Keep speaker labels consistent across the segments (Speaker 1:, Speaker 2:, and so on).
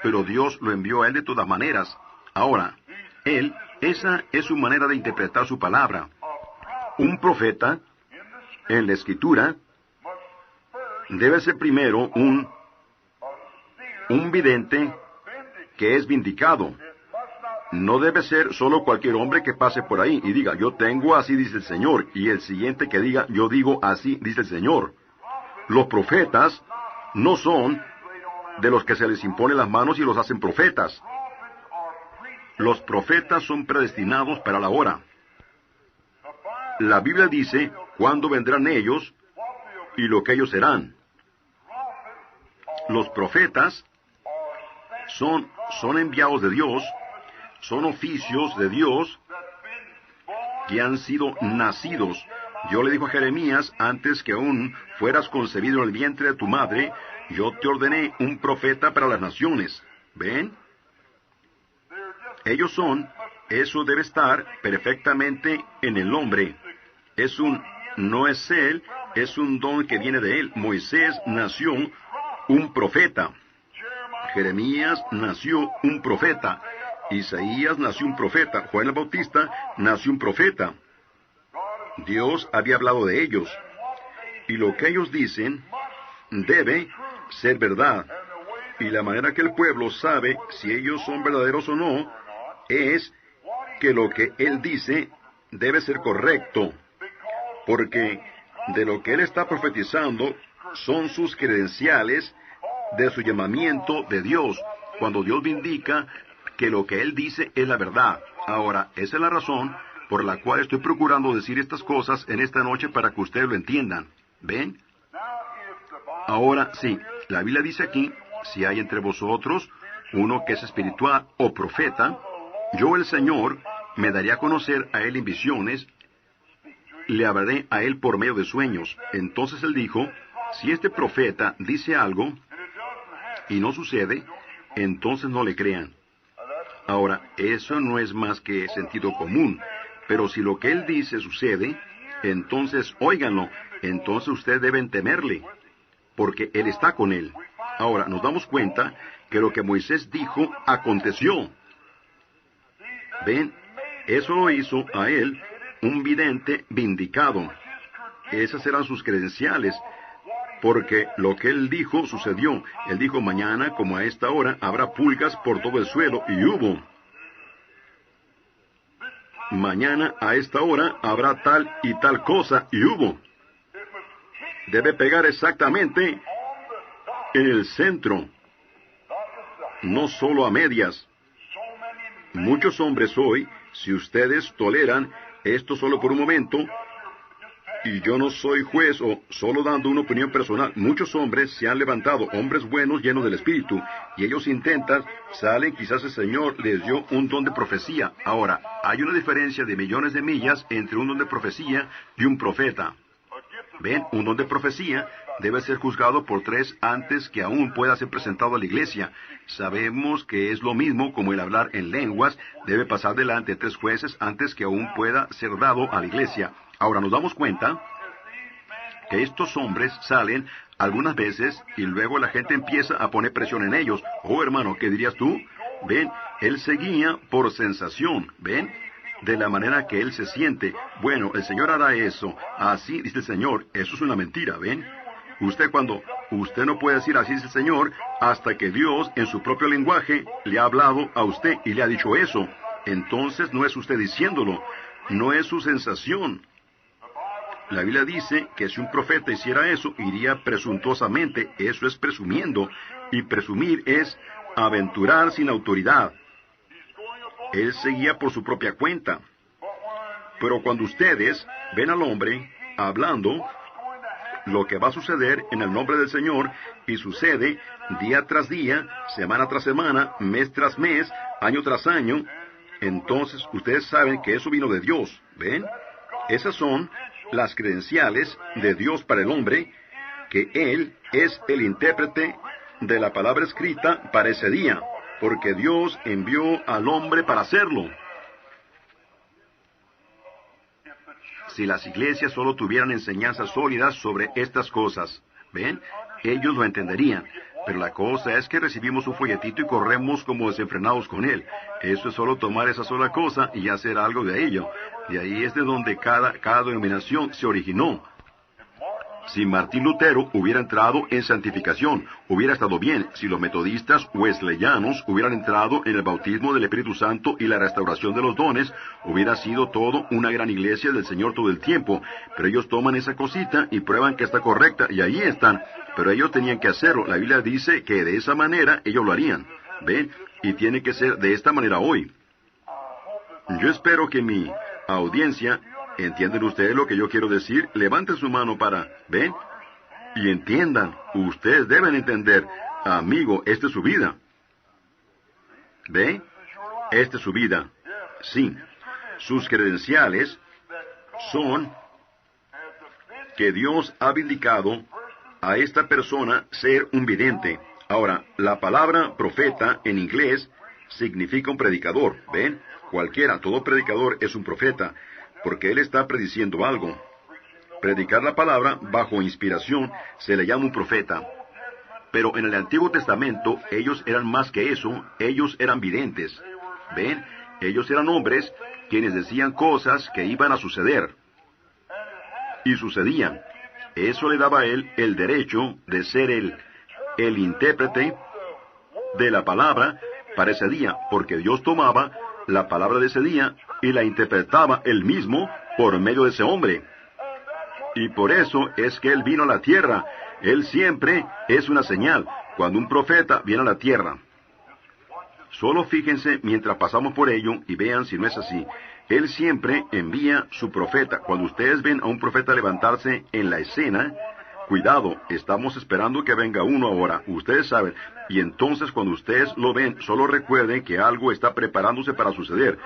Speaker 1: pero Dios lo envió a él de todas maneras. Ahora, esa es su manera de interpretar su palabra. Un profeta, en la Escritura, debe ser primero un vidente que es vindicado. No debe ser solo cualquier hombre que pase por ahí y diga, yo tengo así dice el Señor, y el siguiente que diga, yo digo así dice el Señor. Los profetas no son de los que se les impone las manos y los hacen profetas. Los profetas son predestinados para la hora. La Biblia dice cuándo vendrán ellos y lo que ellos serán. Los profetas son enviados de Dios, son oficios de Dios que han sido nacidos. Dios le dijo a Jeremías, antes que aún fueras concebido en el vientre de tu madre, yo te ordené un profeta para las naciones. ¿Ven? Eso debe estar perfectamente en el hombre. No es él, es un don que viene de él. Moisés nació un profeta. Jeremías nació un profeta. Isaías nació un profeta. Juan el Bautista nació un profeta. Dios había hablado de ellos. Y lo que ellos dicen debe ser verdad. Y la manera que el pueblo sabe si ellos son verdaderos o no es que lo que él dice debe ser correcto. Porque de lo que él está profetizando son sus credenciales de su llamamiento de Dios, cuando Dios indica que lo que él dice es la verdad. Ahora, esa es la razón por la cual estoy procurando decir estas cosas en esta noche para que ustedes lo entiendan. ¿Ven? Ahora, sí, la Biblia dice aquí, si hay entre vosotros uno que es espiritual o profeta, yo el Señor me daré a conocer a él en visiones, le hablaré a él por medio de sueños. Entonces él dijo, si este profeta dice algo y no sucede, entonces no le crean. Ahora, eso no es más que sentido común, pero si lo que él dice sucede, entonces óiganlo, entonces ustedes deben temerle, porque él está con él. Ahora, nos damos cuenta que lo que Moisés dijo aconteció. ¿Ven? Eso lo hizo a él un vidente vindicado. Esas eran sus credenciales, porque lo que él dijo sucedió. Él dijo, mañana, como a esta hora, habrá pulgas por todo el suelo, y hubo. Mañana, a esta hora, habrá tal y tal cosa, y hubo. Debe pegar exactamente en el centro, no solo a medias. Muchos hombres hoy, si ustedes toleran esto solo por un momento, y yo no soy juez o solo dando una opinión personal, muchos hombres se han levantado, hombres buenos llenos del Espíritu, y ellos intentan, salen, quizás el Señor les dio un don de profecía. Ahora, hay una diferencia de millones de millas entre un don de profecía y un profeta. Ven, un don de profecía debe ser juzgado por 3 antes que aún pueda ser presentado a la iglesia. Sabemos que es lo mismo como el hablar en lenguas, debe pasar delante de 3 jueces antes que aún pueda ser dado a la iglesia. Ahora nos damos cuenta que estos hombres salen algunas veces y luego la gente empieza a poner presión en ellos. Oh hermano, ¿qué dirías tú? Ven, él seguía por sensación, ven, de la manera que él se siente. Bueno, el Señor hará eso, así dice el Señor. Eso es una mentira, ven. Usted no puede decir así dice el Señor hasta que Dios en su propio lenguaje le ha hablado a usted y le ha dicho eso. Entonces no es usted diciéndolo, no es su sensación. La Biblia dice que si un profeta hiciera eso, iría presuntuosamente. Eso es presumiendo. Y presumir es aventurar sin autoridad. Él seguía por su propia cuenta. Pero cuando ustedes ven al hombre hablando lo que va a suceder en el nombre del Señor, y sucede día tras día, semana tras semana, mes tras mes, año tras año, entonces ustedes saben que eso vino de Dios. ¿Ven? Esas son las credenciales de Dios para el hombre, que Él es el intérprete de la palabra escrita para ese día, porque Dios envió al hombre para hacerlo. Si las iglesias solo tuvieran enseñanzas sólidas sobre estas cosas, ¿ven? Ellos lo entenderían. Pero la cosa es que recibimos un folletito y corremos como desenfrenados con él. Eso es solo tomar esa sola cosa y hacer algo de ello. Y ahí es de donde cada denominación se originó. Si Martín Lutero hubiera entrado en santificación, hubiera estado bien. Si los metodistas wesleyanos hubieran entrado en el bautismo del Espíritu Santo y la restauración de los dones, hubiera sido todo una gran iglesia del Señor todo el tiempo. Pero ellos toman esa cosita y prueban que está correcta, y ahí están. Pero ellos tenían que hacerlo. La Biblia dice que de esa manera ellos lo harían. ¿Ven? Y tiene que ser de esta manera hoy. Yo espero que mi audiencia... ¿Entienden ustedes lo que yo quiero decir? Levanten su mano para... ¿Ven? Y entiendan. Ustedes deben entender. Amigo, esta es su vida. ¿Ven? Esta es su vida. Sí. Sus credenciales son que Dios ha vindicado a esta persona ser un vidente. Ahora, la palabra profeta en inglés significa un predicador. ¿Ven? Cualquiera, todo predicador es un profeta, porque él está prediciendo algo. Predicar la palabra bajo inspiración se le llama un profeta. Pero en el Antiguo Testamento ellos eran más que eso, ellos eran videntes. ¿Ven? Ellos eran hombres quienes decían cosas que iban a suceder. Y sucedían. Eso le daba a él el derecho de ser el intérprete de la palabra para ese día, porque Dios tomaba la palabra de ese día y la interpretaba él mismo por medio de ese hombre. Y por eso es que él vino a la tierra. Él siempre es una señal cuando un profeta viene a la tierra. Solo fíjense mientras pasamos por ello y vean si no es así. Él siempre envía su profeta. Cuando ustedes ven a un profeta levantarse en la escena, cuidado, estamos esperando que venga uno ahora. Ustedes saben. Y entonces cuando ustedes lo ven, solo recuerden que algo está preparándose para suceder.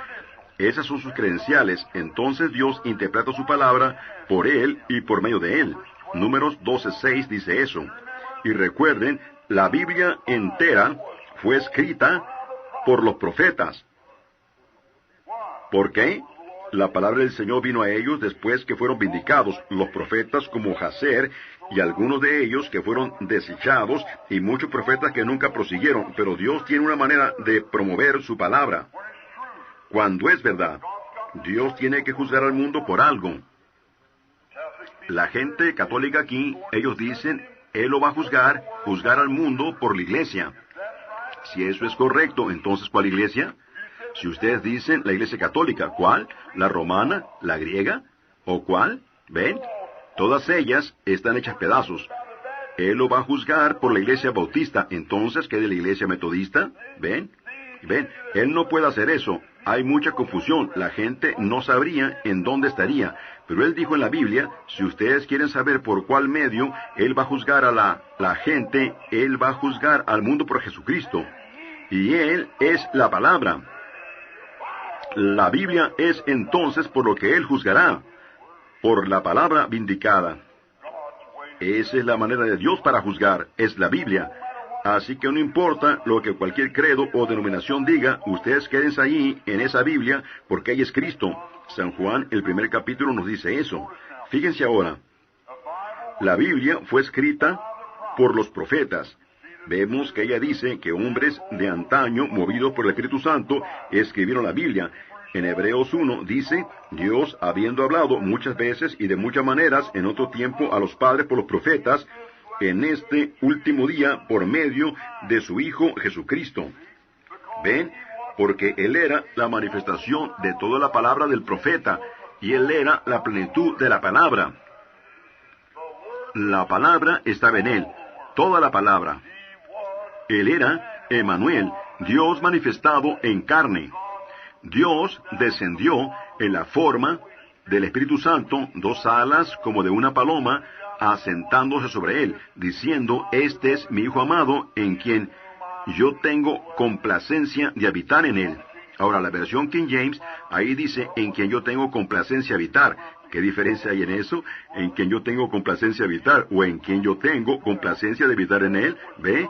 Speaker 1: Esas son sus credenciales. Entonces Dios interpreta su palabra por él y por medio de él. Números 12:6 dice eso. Y recuerden, la Biblia entera fue escrita por los profetas. ¿Por qué? La palabra del Señor vino a ellos después que fueron vindicados, los profetas como Jaser, y algunos de ellos que fueron desechados, y muchos profetas que nunca prosiguieron, pero Dios tiene una manera de promover su palabra. Cuando es verdad, Dios tiene que juzgar al mundo por algo. La gente católica aquí, ellos dicen, Él lo va a juzgar al mundo por la iglesia. Si eso es correcto, entonces ¿cuál iglesia? Si ustedes dicen la iglesia católica, ¿cuál? ¿La romana? ¿La griega? ¿O cuál? ¿Ven? Todas ellas están hechas pedazos. Él lo va a juzgar por la iglesia bautista. Entonces, ¿qué de la iglesia metodista? ¿Ven? ¿Ven? Él no puede hacer eso. Hay mucha confusión. La gente no sabría en dónde estaría. Pero Él dijo en la Biblia, si ustedes quieren saber por cuál medio Él va a juzgar a la gente, Él va a juzgar al mundo por Jesucristo. Y Él es la palabra. La Biblia es entonces por lo que Él juzgará, por la palabra vindicada. Esa es la manera de Dios para juzgar, es la Biblia. Así que no importa lo que cualquier credo o denominación diga, ustedes quédense ahí en esa Biblia, porque ahí es Cristo. San Juan, el primer capítulo, nos dice eso. Fíjense ahora, la Biblia fue escrita por los profetas. Vemos que ella dice que hombres de antaño, movidos por el Espíritu Santo, escribieron la Biblia. En Hebreos 1 dice, Dios, habiendo hablado muchas veces y de muchas maneras en otro tiempo a los padres por los profetas, en este último día por medio de su Hijo Jesucristo. ¿Ven? Porque Él era la manifestación de toda la palabra del profeta, y Él era la plenitud de la palabra. La palabra estaba en Él, toda la palabra. Él era Emmanuel, Dios manifestado en carne. Dios descendió en la forma del Espíritu Santo, 2 alas como de una paloma, asentándose sobre él, diciendo, este es mi Hijo amado, en quien yo tengo complacencia de habitar en él. Ahora, la versión King James, ahí dice, en quien yo tengo complacencia de habitar. ¿Qué diferencia hay en eso? En quien yo tengo complacencia de habitar, o en quien yo tengo complacencia de habitar en él. ¿Ve?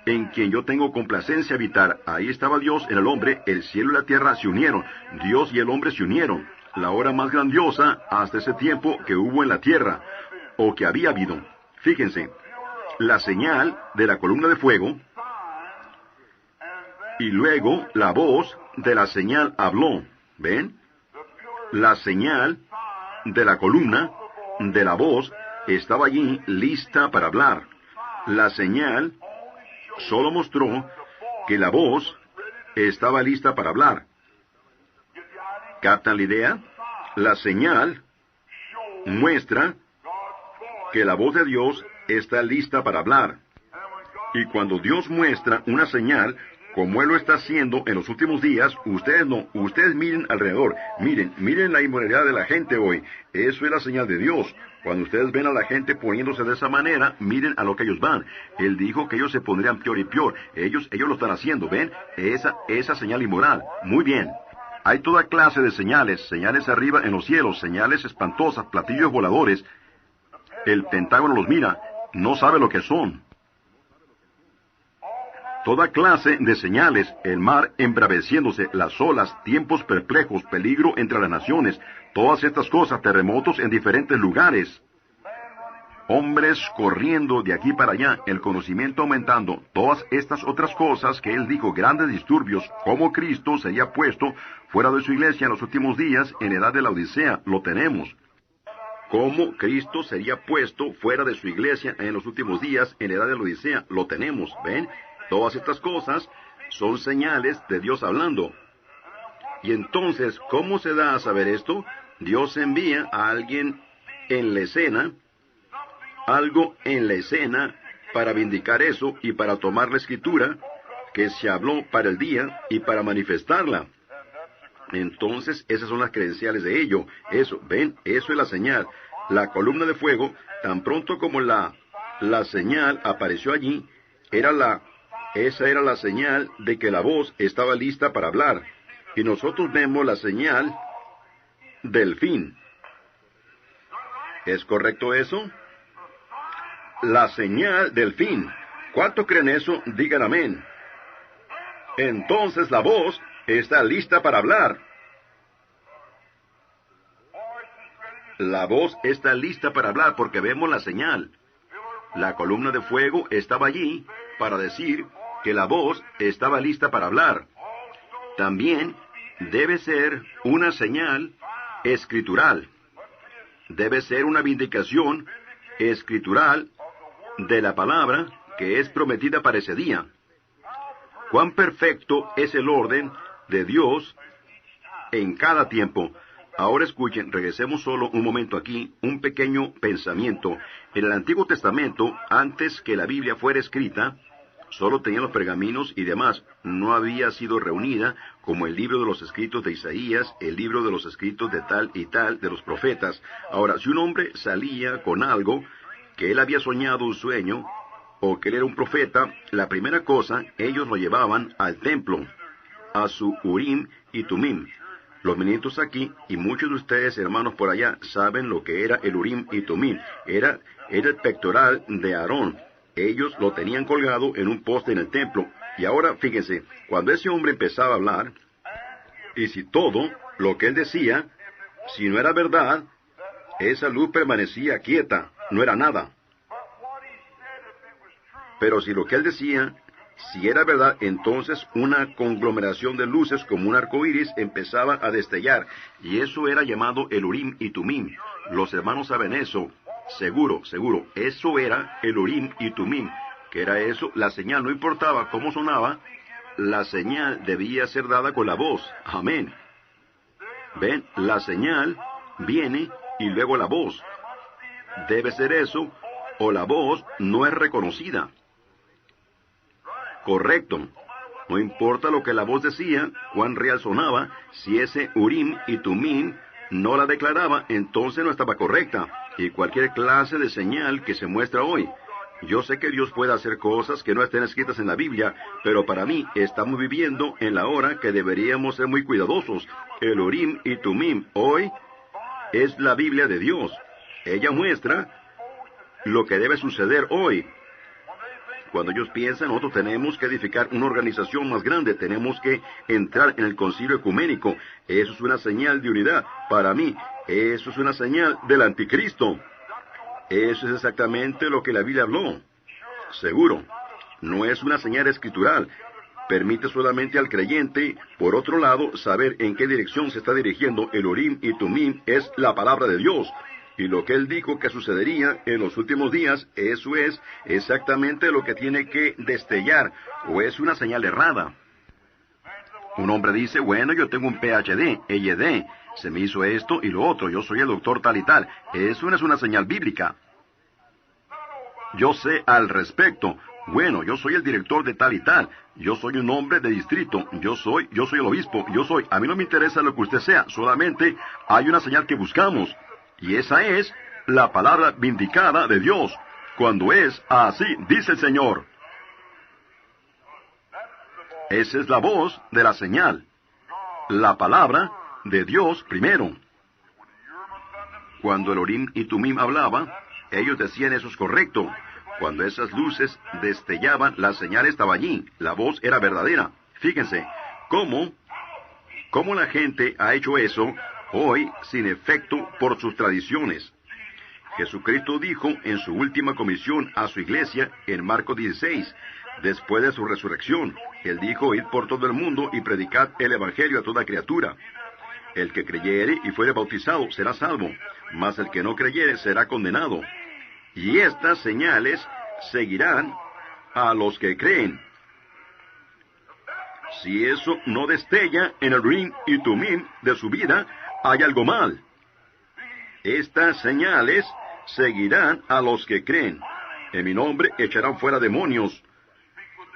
Speaker 1: En quien yo tengo complacencia habitar. Ahí estaba Dios en el hombre, el cielo y la tierra se unieron. Dios y el hombre se unieron. La hora más grandiosa hasta ese tiempo que hubo en la tierra, o que había habido. Fíjense, la señal de la columna de fuego, y luego la voz de la señal habló. ¿Ven? La señal de la columna, de la voz, estaba allí lista para hablar. La señal solo mostró que la voz estaba lista para hablar. ¿Captan la idea? La señal muestra que la voz de Dios está lista para hablar. Y cuando Dios muestra una señal, como Él lo está haciendo en los últimos días, ustedes miren alrededor, miren la inmoralidad de la gente hoy. Eso es la señal de Dios. Cuando ustedes ven a la gente poniéndose de esa manera, miren a lo que ellos van. Él dijo que ellos se pondrían peor y peor. Ellos lo están haciendo, ¿ven? Esa señal inmoral. Muy bien. Hay toda clase de señales arriba en los cielos, señales espantosas, platillos voladores. El Pentágono los mira, no sabe lo que son. Toda clase de señales, el mar embraveciéndose, las olas, tiempos perplejos, peligro entre las naciones, todas estas cosas, terremotos en diferentes lugares, hombres corriendo de aquí para allá, el conocimiento aumentando, todas estas otras cosas que Él dijo, grandes disturbios, cómo Cristo sería puesto fuera de su iglesia en los últimos días, en edad de la Odisea, lo tenemos. Cómo Cristo sería puesto fuera de su iglesia en los últimos días, en edad de la Odisea, lo tenemos, ¿ven? Todas estas cosas son señales de Dios hablando. Y entonces, ¿cómo se da a saber esto? Dios envía a alguien en la escena, algo en la escena, para vindicar eso y para tomar la escritura que se habló para el día y para manifestarla. Entonces, esas son las credenciales de ello. Eso, ven, eso es la señal. La columna de fuego, tan pronto como la señal apareció allí, esa era la señal de que la voz estaba lista para hablar. Y nosotros vemos la señal del fin. ¿Es correcto eso? La señal del fin. ¿Cuánto creen eso? Digan amén. Entonces la voz está lista para hablar. La voz está lista para hablar porque vemos la señal. La columna de fuego estaba allí para decir que la voz estaba lista para hablar. También debe ser una señal escritural. Debe ser una vindicación escritural de la palabra que es prometida para ese día. Cuán perfecto es el orden de Dios en cada tiempo. Ahora escuchen, regresemos solo un momento aquí, un pequeño pensamiento. En el Antiguo Testamento, antes que la Biblia fuera escrita, solo tenían los pergaminos y demás. No había sido reunida como el libro de los escritos de Isaías, el libro de los escritos de tal y tal de los profetas. Ahora, si un hombre salía con algo, que él había soñado un sueño, o que él era un profeta, la primera cosa, ellos lo llevaban al templo, a su Urim y Tumim. Los ministros aquí, y muchos de ustedes, hermanos por allá, saben lo que era el Urim y Tumim. Era el pectoral de Aarón. Ellos lo tenían colgado en un poste en el templo. Y ahora, fíjense, cuando ese hombre empezaba a hablar, y si todo lo que él decía, si no era verdad, esa luz permanecía quieta, no era nada. Pero si lo que él decía, si era verdad, entonces una conglomeración de luces como un arco iris empezaba a destellar, y eso era llamado el Urim y Tumim. Los hermanos saben eso, seguro, eso era el Urim y Tumim. ¿Qué era eso? La señal, no importaba cómo sonaba, la señal debía ser dada con la voz. Amén. ¿Ven? La señal viene y luego la voz. Debe ser eso, o la voz no es reconocida. Correcto. No importa lo que la voz decía, cuán real sonaba, si ese Urim y Tumim no la declaraba, entonces no estaba correcta. Y cualquier clase de señal que se muestra hoy. Yo sé que Dios puede hacer cosas que no estén escritas en la Biblia, pero para mí estamos viviendo en la hora que deberíamos ser muy cuidadosos. El Urim y Tumim hoy es la Biblia de Dios. Ella muestra lo que debe suceder hoy. Cuando ellos piensan, nosotros tenemos que edificar una organización más grande, tenemos que entrar en el concilio ecuménico. Eso es una señal de unidad. Para mí, eso es una señal del anticristo. Eso es exactamente lo que la Biblia habló. seguro. No es una señal escritural. Permite solamente al creyente, por otro lado, saber en qué dirección se está dirigiendo. El Urim y Tumim es la palabra de Dios. Y lo que Él dijo que sucedería en los últimos días, eso es exactamente lo que tiene que destellar, o es una señal errada. Un hombre dice, bueno, yo tengo un PhD, EYD, se me hizo esto y lo otro, yo soy el doctor tal y tal. Eso no es una señal bíblica. Yo sé al respecto. Bueno, yo soy el director de tal y tal. Yo soy un hombre de distrito. Yo soy el obispo. A mí no me interesa lo que usted sea. Solamente hay una señal que buscamos. Y esa es la palabra vindicada de Dios. Cuando es así, dice el Señor. Esa es la voz de la señal. La palabra de Dios primero. Cuando el Urim y Tumim hablaba, ellos decían eso es correcto. Cuando esas luces destellaban, la señal estaba allí. La voz era verdadera. Fíjense, cómo la gente ha hecho eso hoy sin efecto por sus tradiciones. Jesucristo dijo en su última comisión a su iglesia en Marcos 16, después de su resurrección, Él dijo, id por todo el mundo y predicad el Evangelio a toda criatura. El que creyere y fuere bautizado será salvo, mas el que no creyere será condenado. Y estas señales seguirán a los que creen. Si eso no destella en el Urim y Tumim de su vida, hay algo mal. Estas señales seguirán a los que creen. En mi nombre echarán fuera demonios,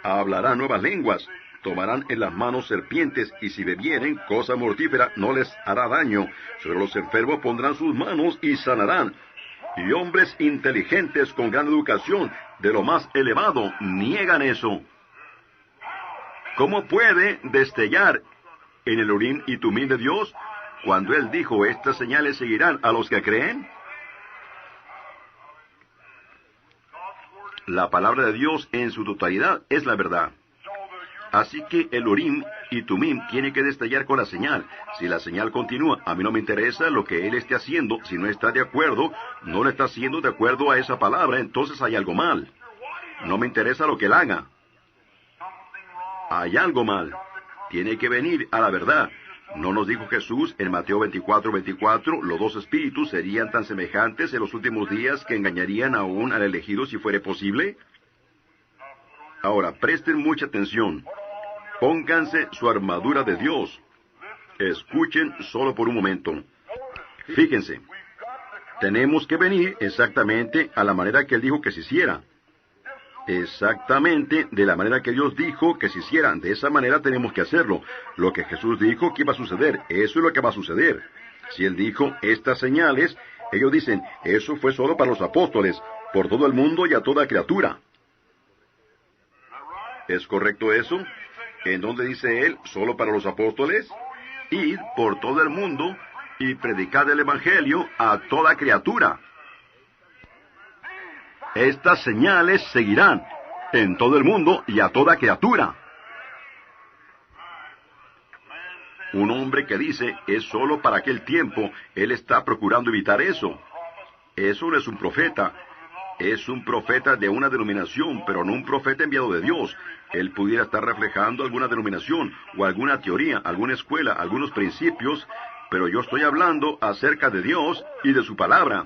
Speaker 1: hablarán nuevas lenguas, tomarán en las manos serpientes, y si bebieren cosa mortífera no les hará daño. Sobre los enfermos pondrán sus manos y sanarán. Y hombres inteligentes con gran educación de lo más elevado niegan eso. ¿Cómo puede destellar en el Urim y Tumim de Dios cuando Él dijo, estas señales seguirán a los que creen? La palabra de Dios en su totalidad es la verdad. Así que el Urim y Tumim tiene que destellar con la señal. Si la señal continúa, a mí no me interesa lo que Él esté haciendo. Si no está de acuerdo, no le está haciendo de acuerdo a esa palabra, entonces hay algo mal. No me interesa lo que Él haga. Hay algo mal. Tiene que venir a la verdad. ¿No nos dijo Jesús en Mateo 24:24, los dos espíritus serían tan semejantes en los últimos días que engañarían aún al elegido si fuere posible? Ahora, presten mucha atención. Pónganse su armadura de Dios. Escuchen solo por un momento. Fíjense, tenemos que venir exactamente a la manera que Él dijo que se hiciera. Exactamente de la manera que Dios dijo que se hiciera. De esa manera tenemos que hacerlo. Lo que Jesús dijo que iba a suceder, eso es lo que va a suceder. Si Él dijo estas señales, ellos dicen, eso fue solo para los apóstoles, por todo el mundo y a toda criatura. ¿Es correcto eso? ¿En dónde dice Él, solo para los apóstoles? Id por todo el mundo y predicad el Evangelio a toda criatura. Estas señales seguirán en todo el mundo y a toda criatura. Un hombre que dice, es solo para aquel tiempo, él está procurando evitar eso. Eso no es un profeta. Es un profeta de una denominación, pero no un profeta enviado de Dios. Él pudiera estar reflejando alguna denominación, o alguna teoría, alguna escuela, algunos principios, pero yo estoy hablando acerca de Dios y de su palabra.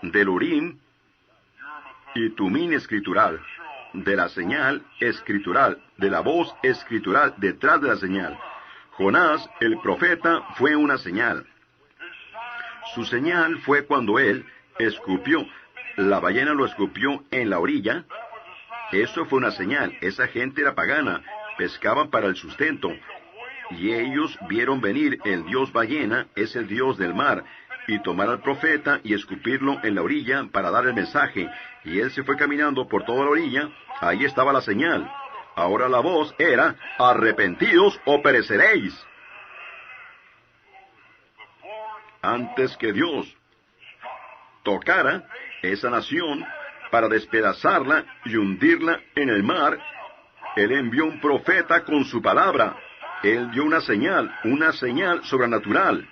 Speaker 1: Del Urim y Tumim escritural, de la señal escritural, de la voz escritural detrás de la señal. Jonás, el profeta, fue una señal. Su señal fue cuando él escupió. La ballena lo escupió en la orilla. Eso fue una señal. Esa gente era pagana, pescaban para el sustento. Y ellos vieron venir el dios ballena, es el dios del mar, y tomar al profeta y escupirlo en la orilla para dar el mensaje. Y él se fue caminando por toda la orilla. Ahí estaba la señal. Ahora la voz era, arrepentidos o pereceréis. Antes que Dios tocara esa nación para despedazarla y hundirla en el mar, Él envió un profeta con su palabra. Él dio una señal sobrenatural.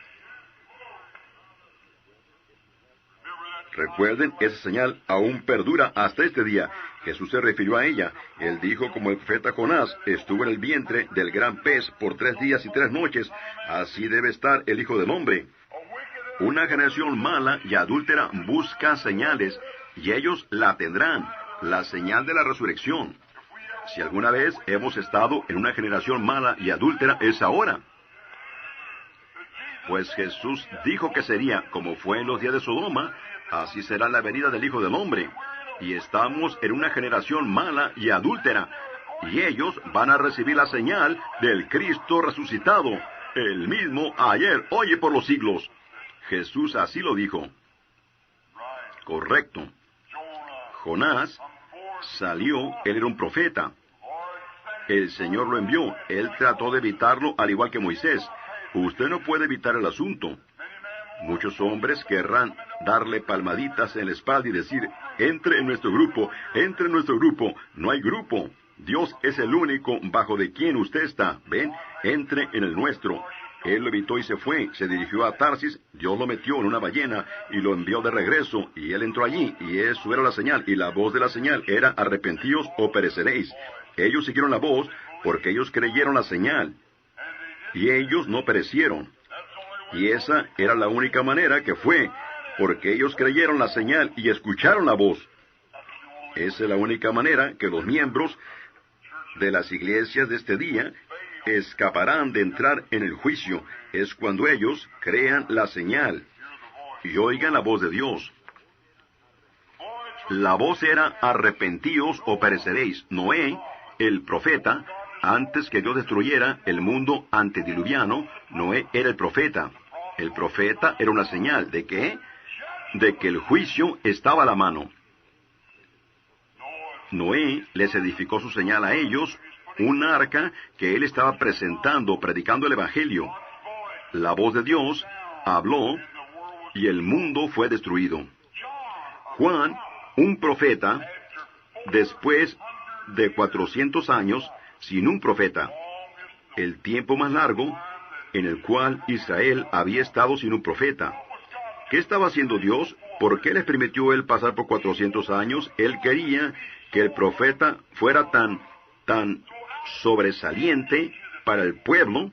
Speaker 1: Recuerden, esa señal aún perdura hasta este día. Jesús se refirió a ella. Él dijo, como el profeta Jonás estuvo en el vientre del gran pez por 3 días y 3 noches, así debe estar el Hijo del Hombre. Una generación mala y adúltera busca señales, y ellos la tendrán, la señal de la resurrección. Si alguna vez hemos estado en una generación mala y adúltera, es ahora. Pues Jesús dijo que sería como fue en los días de Sodoma, así será la venida del Hijo del Hombre. Y estamos en una generación mala y adúltera, y ellos van a recibir la señal del Cristo resucitado, el mismo ayer, hoy y por los siglos. Jesús así lo dijo. Correcto. Jonás salió, él era un profeta. El Señor lo envió, él trató de evitarlo al igual que Moisés. Usted no puede evitar el asunto. Muchos hombres querrán darle palmaditas en la espalda y decir, entre en nuestro grupo, entre en nuestro grupo. No hay grupo. Dios es el único bajo de quien usted está. ¿Ven? Entre en el nuestro. Él lo evitó y se fue. Se dirigió a Tarsis. Dios lo metió en una ballena y lo envió de regreso. Y él entró allí. Y eso era la señal. Y la voz de la señal era, arrepentíos o pereceréis. Ellos siguieron la voz porque ellos creyeron la señal. Y ellos no perecieron. Y esa era la única manera que fue, porque ellos creyeron la señal y escucharon la voz. Esa es la única manera que los miembros de las iglesias de este día escaparán de entrar en el juicio. Es cuando ellos crean la señal y oigan la voz de Dios. La voz era, arrepentíos o pereceréis. Noé, el profeta, antes que Dios destruyera el mundo antediluviano, Noé era el profeta. El profeta era una señal. ¿De qué? De que el juicio estaba a la mano. Noé les edificó su señal a ellos, un arca que él estaba presentando, predicando el Evangelio. La voz de Dios habló y el mundo fue destruido. Juan, un profeta, después de 400 años, sin un profeta, el tiempo más largo en el cual Israel había estado sin un profeta. ¿Qué estaba haciendo Dios? ¿Por qué les permitió él pasar por 400 años? Él quería que el profeta fuera tan sobresaliente para el pueblo,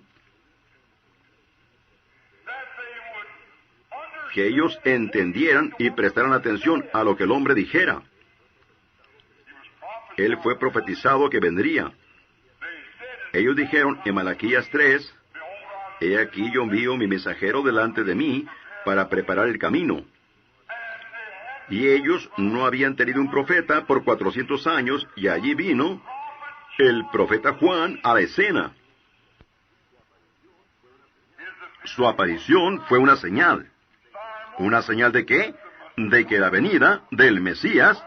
Speaker 1: que ellos entendieran y prestaran atención a lo que el hombre dijera. Él fue profetizado que vendría. Ellos dijeron en Malaquías 3, he aquí yo envío mi mensajero delante de mí para preparar el camino. Y ellos no habían tenido un profeta por 400 años, y allí vino el profeta Juan a la escena. Su aparición fue una señal. ¿Una señal de qué? De que la venida del Mesías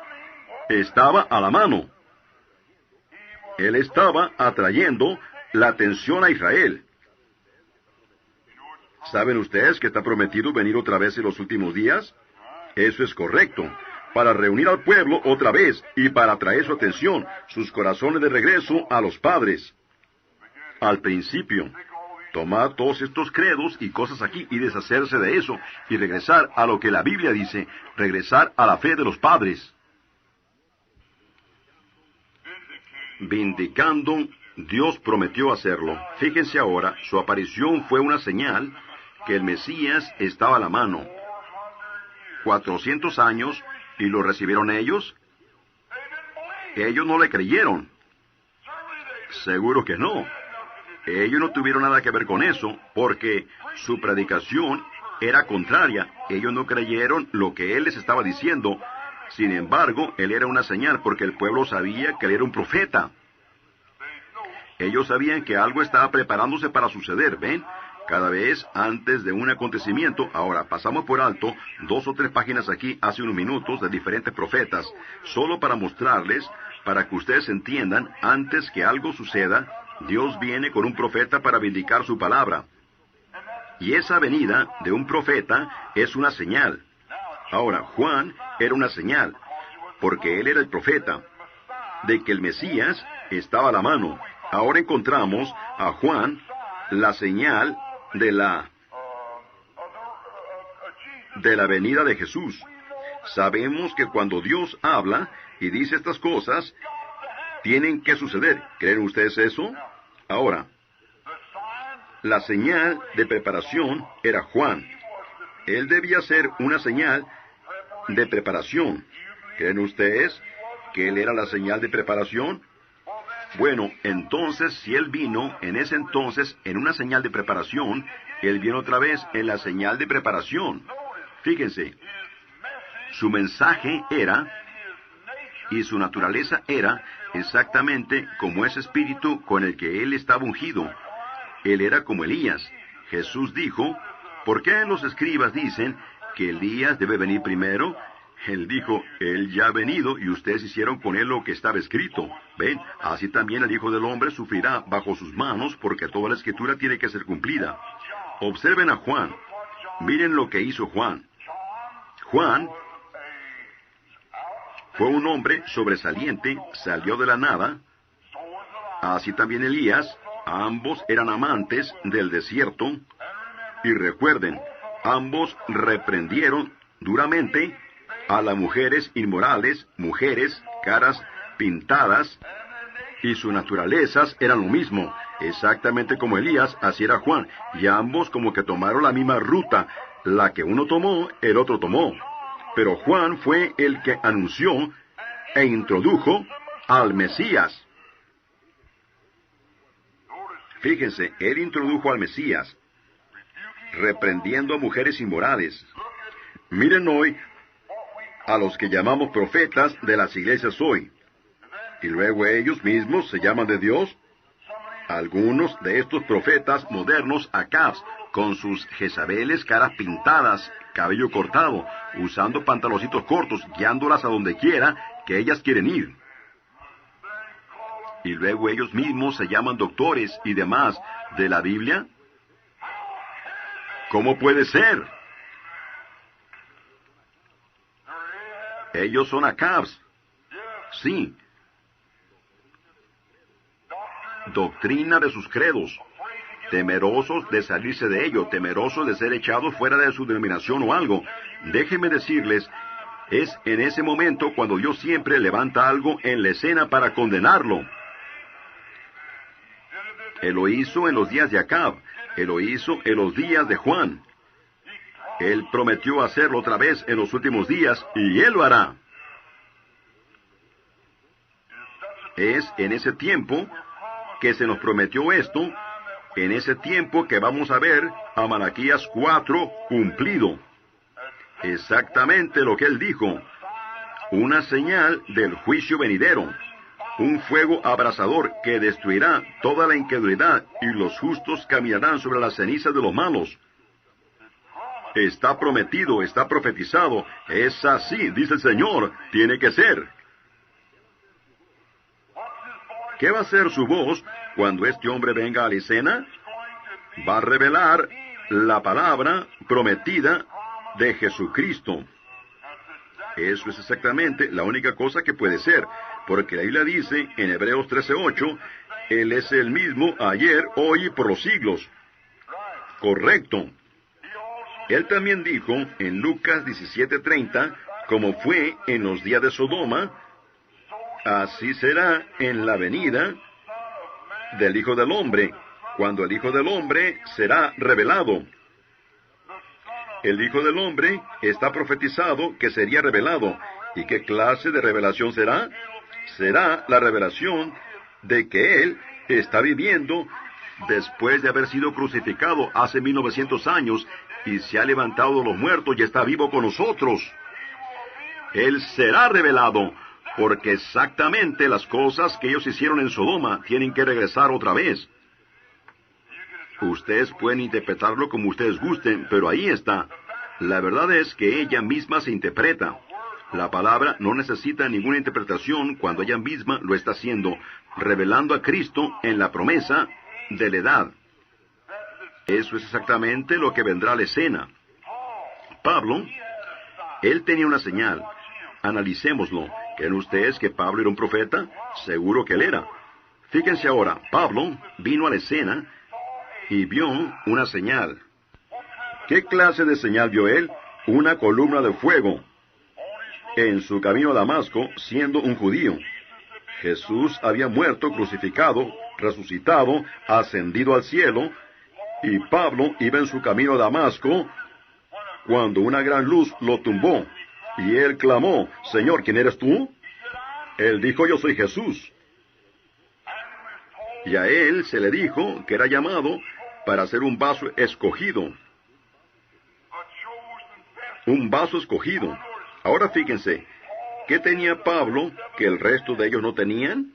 Speaker 1: estaba a la mano. Él estaba atrayendo la atención a Israel. ¿Saben ustedes que está prometido venir otra vez en los últimos días? Eso es correcto. Para reunir al pueblo otra vez y para atraer su atención, sus corazones de regreso a los padres. Al principio, tomar todos estos credos y cosas aquí y deshacerse de eso y regresar a lo que la Biblia dice, regresar a la fe de los padres. Vindicando, Dios prometió hacerlo. Fíjense ahora, su aparición fue una señal que el Mesías estaba a la mano. 400 años, ¿y lo recibieron ellos? Ellos no le creyeron. Seguro que no. Ellos no tuvieron nada que ver con eso, porque su predicación era contraria. Ellos no creyeron lo que él les estaba diciendo. Sin embargo, él era una señal, porque el pueblo sabía que él era un profeta. Ellos sabían que algo estaba preparándose para suceder, ¿ven? Cada vez antes de un acontecimiento. Ahora, pasamos por alto 2 o 3 páginas aquí hace unos minutos de diferentes profetas, solo para mostrarles, para que ustedes entiendan, antes que algo suceda, Dios viene con un profeta para vindicar su palabra. Y esa venida de un profeta es una señal. Ahora, Juan era una señal, porque él era el profeta, de que el Mesías estaba a la mano. Ahora encontramos a Juan, la señal de la venida de Jesús. Sabemos que cuando Dios habla y dice estas cosas, tienen que suceder. ¿Creen ustedes eso? Ahora, la señal de preparación era Juan. Él debía ser una señal de preparación. ¿Creen ustedes que él era la señal de preparación? Bueno, entonces, si él vino en ese entonces en una señal de preparación, él viene otra vez en la señal de preparación. Fíjense, su mensaje era, y su naturaleza era, exactamente como ese espíritu con el que él estaba ungido. Él era como Elías. Jesús dijo, ¿por qué los escribas dicen que Elías debe venir primero? Él dijo, él ya ha venido y ustedes hicieron con él lo que estaba escrito. Ven, así también el Hijo del Hombre sufrirá bajo sus manos, porque toda la Escritura tiene que ser cumplida. Observen a Juan. Miren lo que hizo Juan. Juan fue un hombre sobresaliente, salió de la nada. Así también Elías. Ambos eran amantes del desierto. Y recuerden, ambos reprendieron duramente a las mujeres inmorales, mujeres, caras pintadas, y sus naturalezas eran lo mismo, exactamente como Elías, así era Juan, y ambos como que tomaron la misma ruta, la que uno tomó, el otro tomó. Pero Juan fue el que anunció e introdujo al Mesías. Fíjense, él introdujo al Mesías, reprendiendo a mujeres inmorales. Miren hoy a los que llamamos profetas de las iglesias hoy. Y luego ellos mismos se llaman de Dios. Algunos de estos profetas modernos, Acabs, con sus Jezabeles, caras pintadas, cabello cortado, usando pantaloncitos cortos, guiándolas a donde quiera que ellas quieren ir. Y luego ellos mismos se llaman doctores y demás de la Biblia. ¿Cómo puede ser? Ellos son Acabs. Sí. Doctrina de sus credos. Temerosos de salirse de ello, temerosos de ser echados fuera de su denominación o algo. Déjenme decirles, es en ese momento cuando Dios siempre levanta algo en la escena para condenarlo. Él lo hizo en los días de Acab. Él lo hizo en los días de Juan. Él prometió hacerlo otra vez en los últimos días, y Él lo hará. Es en ese tiempo que se nos prometió esto, en ese tiempo que vamos a ver a Malaquías 4 cumplido. Exactamente lo que Él dijo. Una señal del juicio venidero. Un fuego abrasador que destruirá toda la incredulidad, y los justos caminarán sobre las cenizas de los malos. Está prometido, está profetizado. Es así, dice el Señor. Tiene que ser. ¿Qué va a ser su voz cuando este hombre venga a la escena? Va a revelar la palabra prometida de Jesucristo. Eso es exactamente la única cosa que puede ser, porque la Biblia dice en Hebreos 13:8, Él es el mismo ayer, hoy y por los siglos. Correcto. Él también dijo en Lucas 17:30, como fue en los días de Sodoma, así será en la venida del Hijo del Hombre, cuando el Hijo del Hombre será revelado. El Hijo del Hombre está profetizado que sería revelado. ¿Y qué clase de revelación será? Será la revelación de que Él está viviendo después de haber sido crucificado hace 1900 años y se ha levantado de los muertos y está vivo con nosotros. Él será revelado, porque exactamente las cosas que ellos hicieron en Sodoma tienen que regresar otra vez. Ustedes pueden interpretarlo como ustedes gusten, pero ahí está. La verdad es que ella misma se interpreta. La palabra no necesita ninguna interpretación cuando ella misma lo está haciendo, revelando a Cristo en la promesa de la edad. Eso es exactamente lo que vendrá a la escena. Pablo, él tenía una señal. Analicémoslo. ¿Creen ustedes que Pablo era un profeta? Seguro que él era. Fíjense ahora, Pablo vino a la escena y vio una señal. ¿Qué clase de señal vio él? Una columna de fuego. en su camino a Damasco, siendo un judío. Jesús había muerto, crucificado, resucitado, ascendido al cielo, y Pablo iba en su camino a Damasco, cuando una gran luz lo tumbó, y él clamó, Señor, ¿quién eres tú? Él dijo, yo soy Jesús. Y a él se le dijo que era llamado para ser un vaso escogido. Un vaso escogido. Ahora fíjense, ¿qué tenía Pablo que el resto de ellos no tenían?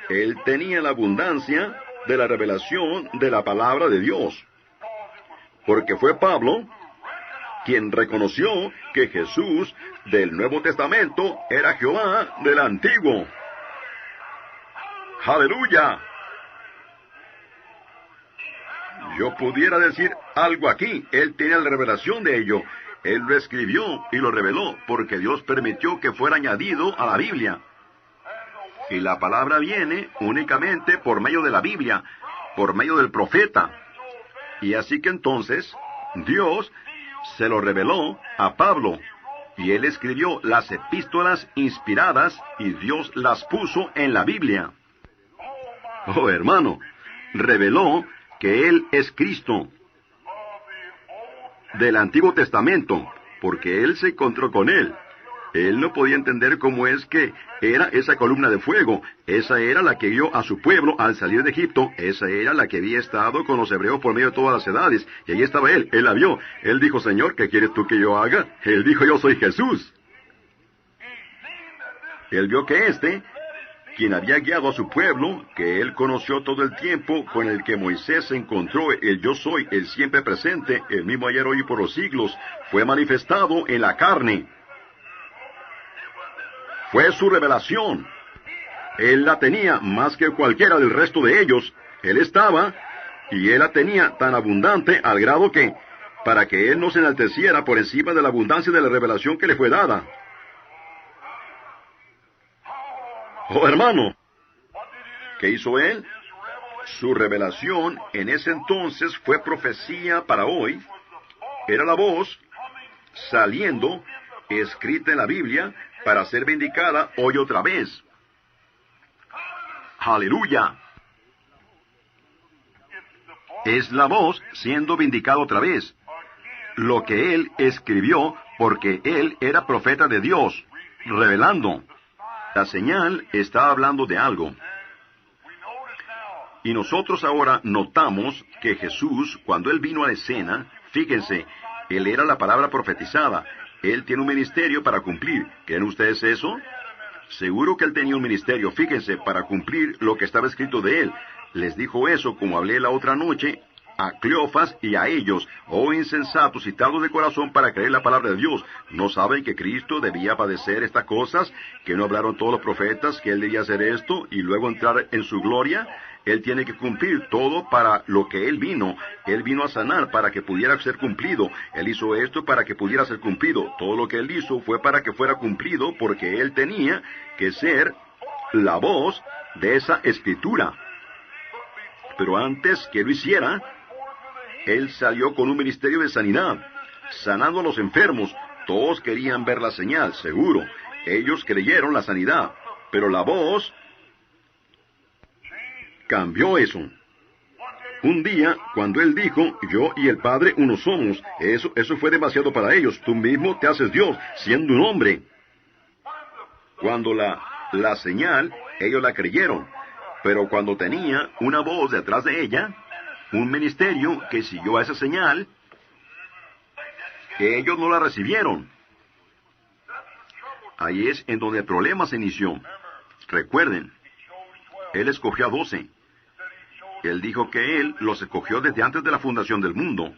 Speaker 1: Él tenía la abundancia de la revelación de la palabra de Dios. Porque fue Pablo quien reconoció que Jesús del Nuevo Testamento era Jehová del Antiguo. ¡Aleluya! Yo pudiera decir algo aquí. Él tenía la revelación de ello. Él lo escribió y lo reveló porque Dios permitió que fuera añadido a la Biblia. Y la palabra viene únicamente por medio de la Biblia, por medio del profeta. Y así que entonces, Dios se lo reveló a Pablo. Y él escribió las epístolas inspiradas y Dios las puso en la Biblia. Oh, hermano, reveló que Él es Cristo del Antiguo Testamento, porque Él se encontró con Él. Él no podía entender cómo es que era esa columna de fuego. Esa era la que guió a su pueblo al salir de Egipto. Esa era la que había estado con los hebreos por medio de todas las edades. Y ahí estaba Él. Él la vio. Él dijo, Señor, ¿qué quieres tú que yo haga? Él dijo, yo soy Jesús. Él vio que quien había guiado a su pueblo, que él conoció todo el tiempo, con el que Moisés se encontró, el yo soy, el siempre presente, el mismo ayer, hoy y por los siglos, fue manifestado en la carne. Fue su revelación. Él la tenía más que cualquiera del resto de ellos. Él estaba, y él la tenía tan abundante al grado que, para que él no se enalteciera por encima de la abundancia de la revelación que le fue dada. Oh, hermano, ¿qué hizo él? Su revelación en ese entonces fue profecía para hoy. Era la voz saliendo, escrita en la Biblia, para ser vindicada hoy otra vez. ¡Aleluya! Es la voz siendo vindicada otra vez. Lo que él escribió, porque él era profeta de Dios, revelando. La señal está hablando de algo. Y nosotros ahora notamos que Jesús, cuando Él vino a la escena, fíjense, Él era la palabra profetizada. Él tiene un ministerio para cumplir. ¿Creen ustedes eso? Seguro que Él tenía un ministerio, fíjense, para cumplir lo que estaba escrito de Él. Les dijo eso, como hablé la otra noche, a Cleofas y a ellos, oh insensatos y tardos de corazón para creer la palabra de Dios. ¿No saben que Cristo debía padecer estas cosas? ¿Que no hablaron todos los profetas que Él debía hacer esto y luego entrar en su gloria? Él tiene que cumplir todo para lo que Él vino. Él vino a sanar para que pudiera ser cumplido. Él hizo esto para que pudiera ser cumplido. Todo lo que Él hizo fue para que fuera cumplido porque Él tenía que ser la voz de esa escritura. Pero antes que lo hiciera, Él salió con un ministerio de sanidad, sanando a los enfermos. Todos querían ver la señal, seguro. Ellos creyeron la sanidad, pero la voz cambió eso. Un día, cuando Él dijo, yo y el Padre uno somos, eso fue demasiado para ellos. Tú mismo te haces Dios, siendo un hombre. Cuando la señal, ellos la creyeron. Pero cuando tenía una voz detrás de ella, un ministerio que siguió a esa señal, ellos no la recibieron. Ahí es en donde el problema se inició. Recuerden, Él escogió a 12. Él dijo que Él los escogió desde antes de la fundación del mundo.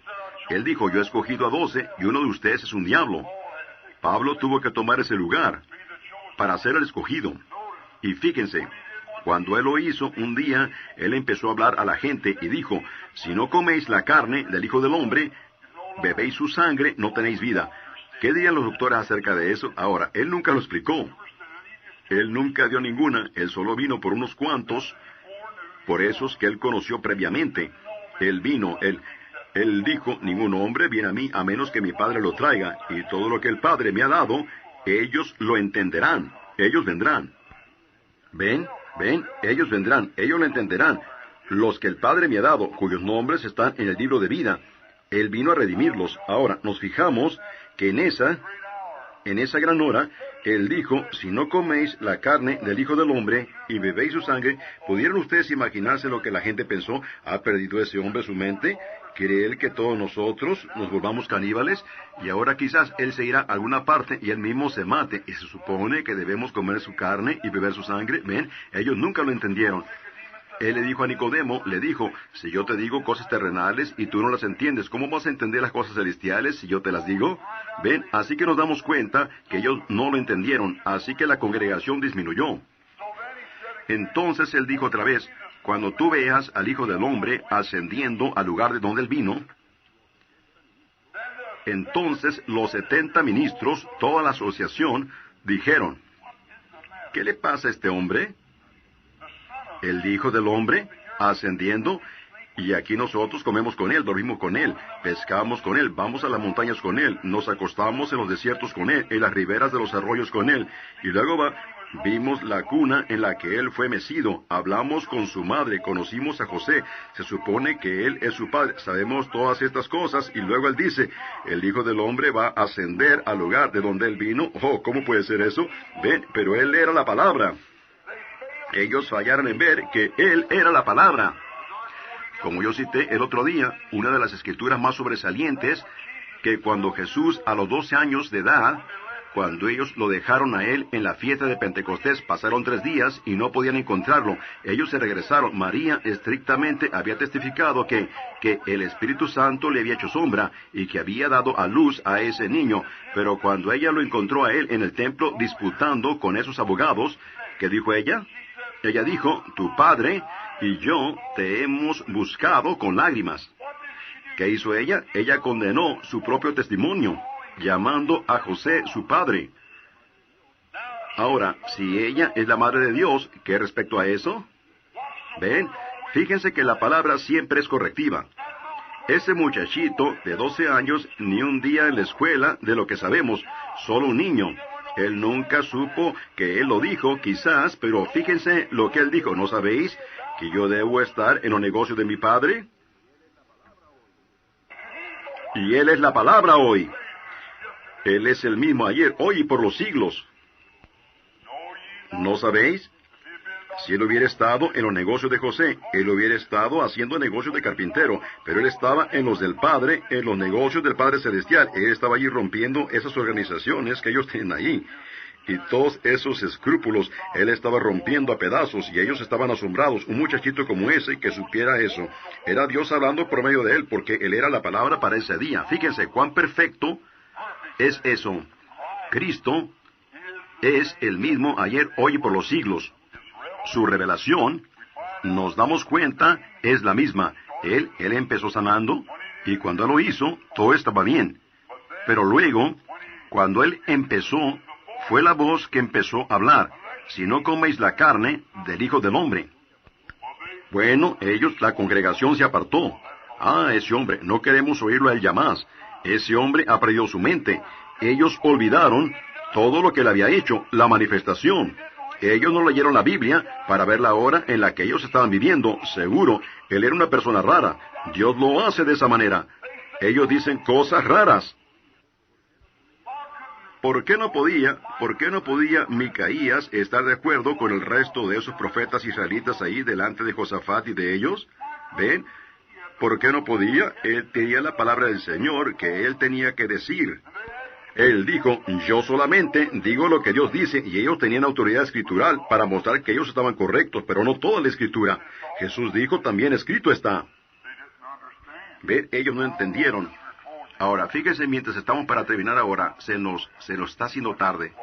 Speaker 1: Él dijo, yo he escogido a 12 y uno de ustedes es un diablo. Pablo tuvo que tomar ese lugar para ser el escogido. Y fíjense, cuando Él lo hizo, un día, Él empezó a hablar a la gente y dijo, si no coméis la carne del Hijo del Hombre, bebéis su sangre, no tenéis vida. ¿Qué dirían los doctores acerca de eso? Ahora, Él nunca lo explicó. Él nunca dio ninguna. Él solo vino por unos cuantos, por esos que Él conoció previamente. Él vino, Él dijo, ningún hombre viene a mí a menos que mi Padre lo traiga, y todo lo que el Padre me ha dado, ellos lo entenderán, ellos vendrán. Ven, ellos vendrán, ellos lo entenderán. Los que el Padre me ha dado, cuyos nombres están en el libro de vida, Él vino a redimirlos. Ahora, nos fijamos que en esa gran hora, Él dijo, si no coméis la carne del Hijo del Hombre y bebéis su sangre, ¿pudieran ustedes imaginarse lo que la gente pensó? ¿Ha perdido ese hombre su mente? ¿Quiere Él que todos nosotros nos volvamos caníbales? Y ahora quizás Él se irá a alguna parte y Él mismo se mate. Y se supone que debemos comer su carne y beber su sangre. Ven, ellos nunca lo entendieron. Él le dijo a Nicodemo, le dijo, si yo te digo cosas terrenales y tú no las entiendes, ¿cómo vas a entender las cosas celestiales si yo te las digo? Ven, así que nos damos cuenta que ellos no lo entendieron, así que la congregación disminuyó. Entonces Él dijo otra vez, cuando tú veas al Hijo del Hombre ascendiendo al lugar de donde Él vino, entonces los 70 ministros, toda la asociación, dijeron, ¿qué le pasa a este hombre? El Hijo del Hombre ascendiendo, y aquí nosotros comemos con Él, dormimos con Él, pescamos con Él, vamos a las montañas con Él, nos acostamos en los desiertos con Él, en las riberas de los arroyos con Él, y luego vimos la cuna en la que Él fue mecido, hablamos con su madre, conocimos a José, se supone que Él es su padre, sabemos todas estas cosas, y luego Él dice, el Hijo del Hombre va a ascender al lugar de donde Él vino. Oh, ¿cómo puede ser eso? Ven, pero Él era la palabra. Ellos fallaron en ver que Él era la palabra. Como yo cité el otro día, una de las escrituras más sobresalientes, que cuando Jesús a los 12 años de edad, cuando ellos lo dejaron a Él en la fiesta de Pentecostés, pasaron 3 días y no podían encontrarlo. Ellos se regresaron. María estrictamente había testificado que el Espíritu Santo le había hecho sombra y que había dado a luz a ese niño. Pero cuando ella lo encontró a Él en el templo disputando con esos abogados, ¿qué dijo ella? Ella dijo, tu padre y yo te hemos buscado con lágrimas. ¿Qué hizo ella? Ella condenó su propio testimonio, llamando a José su padre. Ahora, si ella es la madre de Dios, ¿qué respecto a eso? Ven, fíjense que la palabra siempre es correctiva. Ese muchachito de 12 años, ni un día en la escuela, de lo que sabemos, solo un niño. Él nunca supo que Él lo dijo, quizás, pero fíjense lo que Él dijo. ¿No sabéis que yo debo estar en los negocios de mi Padre? Y Él es la palabra hoy. Él es el mismo ayer, hoy y por los siglos. ¿No sabéis? Si Él hubiera estado en los negocios de José, Él hubiera estado haciendo negocios de carpintero, pero Él estaba en los del Padre, en los negocios del Padre Celestial. Él estaba allí rompiendo esas organizaciones que ellos tienen ahí. Y todos esos escrúpulos, Él estaba rompiendo a pedazos, y ellos estaban asombrados. Un muchachito como ese que supiera eso. Era Dios hablando por medio de Él, porque Él era la palabra para ese día. Fíjense cuán perfecto es eso. Cristo es el mismo ayer, hoy y por los siglos. Su revelación, nos damos cuenta, es la misma. Él empezó sanando, y cuando Él lo hizo, todo estaba bien. Pero luego, cuando Él empezó, fue la voz que empezó a hablar. Si no coméis la carne del Hijo del Hombre. Bueno, la congregación se apartó. Ese hombre, no queremos oírlo a él ya más. Ese hombre ha perdido su mente. Ellos olvidaron todo lo que Él había hecho, la manifestación. Ellos no leyeron la Biblia para ver la hora en la que ellos estaban viviendo. Seguro, Él era una persona rara. Dios lo hace de esa manera. Ellos dicen cosas raras. ¿Por qué no podía Micaías estar de acuerdo con el resto de esos profetas israelitas ahí delante de Josafat y de ellos? ¿Ven? ¿Por qué no podía? Él tenía la palabra del Señor que él tenía que decir. Él dijo, yo solamente digo lo que Dios dice, y ellos tenían autoridad escritural para mostrar que ellos estaban correctos, pero no toda la escritura. Jesús dijo, también escrito está. ¿Ven? Ellos no entendieron. Ahora, fíjense, mientras estamos para terminar ahora, se nos está haciendo tarde.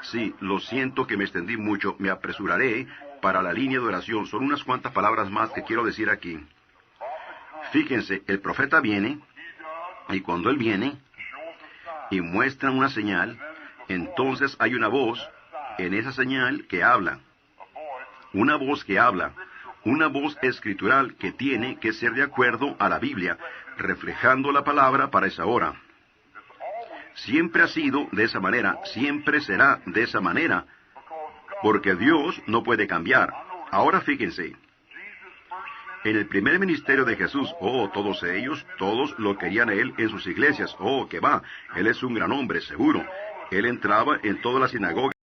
Speaker 1: Sí, lo siento que me extendí mucho, me apresuraré para la línea de oración. Son unas cuantas palabras más que quiero decir aquí. Fíjense, el profeta viene, y cuando él viene y muestra una señal, entonces hay una voz en esa señal que habla. Una voz que habla. Una voz escritural que tiene que ser de acuerdo a la Biblia, reflejando la palabra para esa hora. Siempre ha sido de esa manera, siempre será de esa manera, porque Dios no puede cambiar. Ahora fíjense, en el primer ministerio de Jesús, todos ellos, todos lo querían a Él en sus iglesias. Que va, Él es un gran hombre, seguro. Él entraba en todas las sinagogas